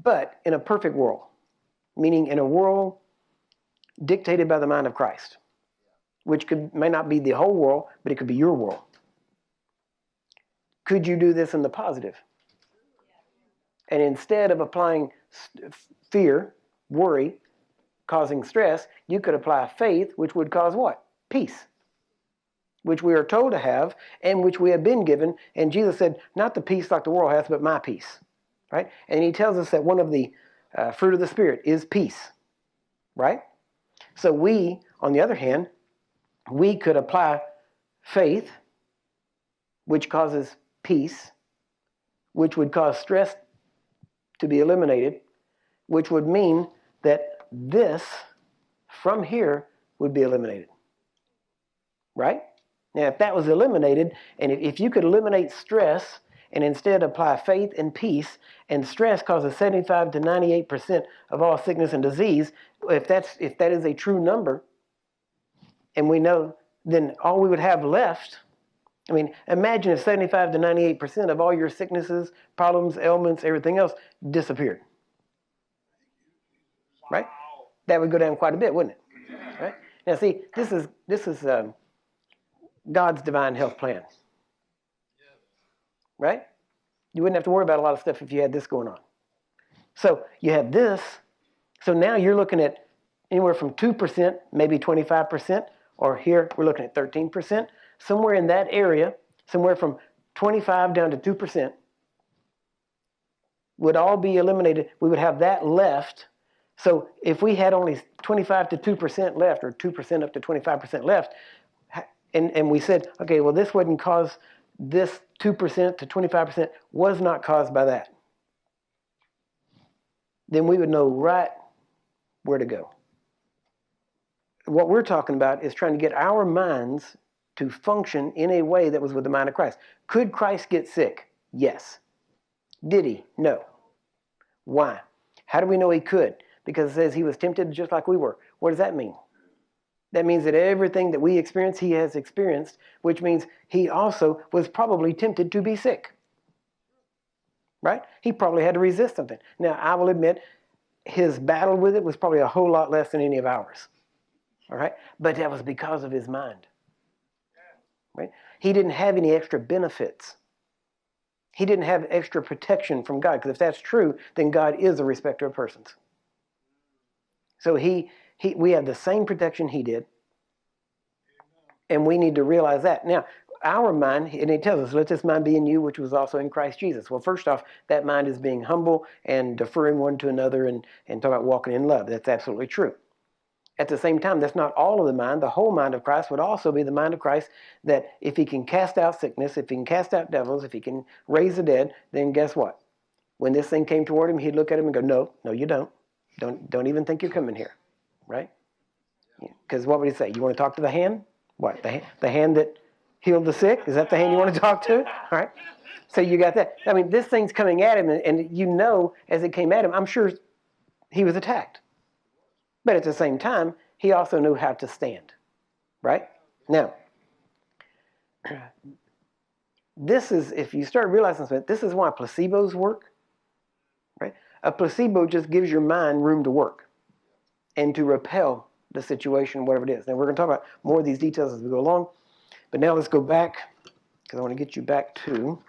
but in a perfect world, meaning in a world dictated by the mind of Christ, which may not be the whole world, but it could be your world. Could you do this in the positive? And instead of applying fear, worry, causing stress, you could apply faith, which would cause what? Peace, which we are told to have and which we have been given. And Jesus said, not the peace like the world has, but my peace. Right? And he tells us that one of the fruit of the Spirit is peace. Right? So we, on the other hand, we could apply faith, which causes peace, which would cause stress to be eliminated, which would mean that this from here would be eliminated. Right? Now, if that was eliminated, and if you could eliminate stress and instead apply faith and peace, and stress causes 75 to 98% of all sickness and disease, if that is a true number, and we know, then all we would have left, I mean, imagine if 75 to 98% of all your sicknesses, problems, ailments, everything else disappeared. Right? That would go down quite a bit, wouldn't it? Right? Now, see, this is God's divine health plan. Right? You wouldn't have to worry about a lot of stuff if you had this going on. So you have this. So now you're looking at anywhere from 2%, maybe 25%, or here we're looking at 13%. Somewhere in that area, somewhere from 25 down to 2%, would all be eliminated. We would have that left. So if we had only 25 to 2% left, or 2% up to 25% left, and we said, okay, well, this wouldn't cause this 2% to 25% was not caused by that, then we would know right where to go. What we're talking about is trying to get our minds to function in a way that was with the mind of Christ. Could Christ get sick? Yes. Did he? No. Why? How do we know he could? Because it says he was tempted just like we were. What does that mean? That means that everything that we experience, he has experienced, which means he also was probably tempted to be sick. Right? He probably had to resist something. Now, I will admit, his battle with it was probably a whole lot less than any of ours. All right? But that was because of his mind. Right? He didn't have any extra benefits. He didn't have extra protection from God. Because if that's true, then God is a respecter of persons. So we have the same protection he did. And we need to realize that. Now, our mind, and it tells us, let this mind be in you, which was also in Christ Jesus. Well, first off, that mind is being humble and deferring one to another and talk about walking in love. That's absolutely true. At the same time, that's not all of the mind. The whole mind of Christ would also be the mind of Christ, that if he can cast out sickness, if he can cast out devils, if he can raise the dead, then guess what? When this thing came toward him, he'd look at him and go, no, you don't. Don't even think you're coming here. Right? Because what would he say? You want to talk to the hand? What? The hand that healed the sick? Is that the hand you want to talk to? All right. So you got that. I mean, this thing's coming at him, and you know, as it came at him, I'm sure he was attacked. But at the same time, he also knew how to stand. Right? Now, this is, if you start realizing something, this is why placebos work. Right? A placebo just gives your mind room to work and to repel the situation, whatever it is. Now, we're going to talk about more of these details as we go along. But now let's go back, because I want to get you back to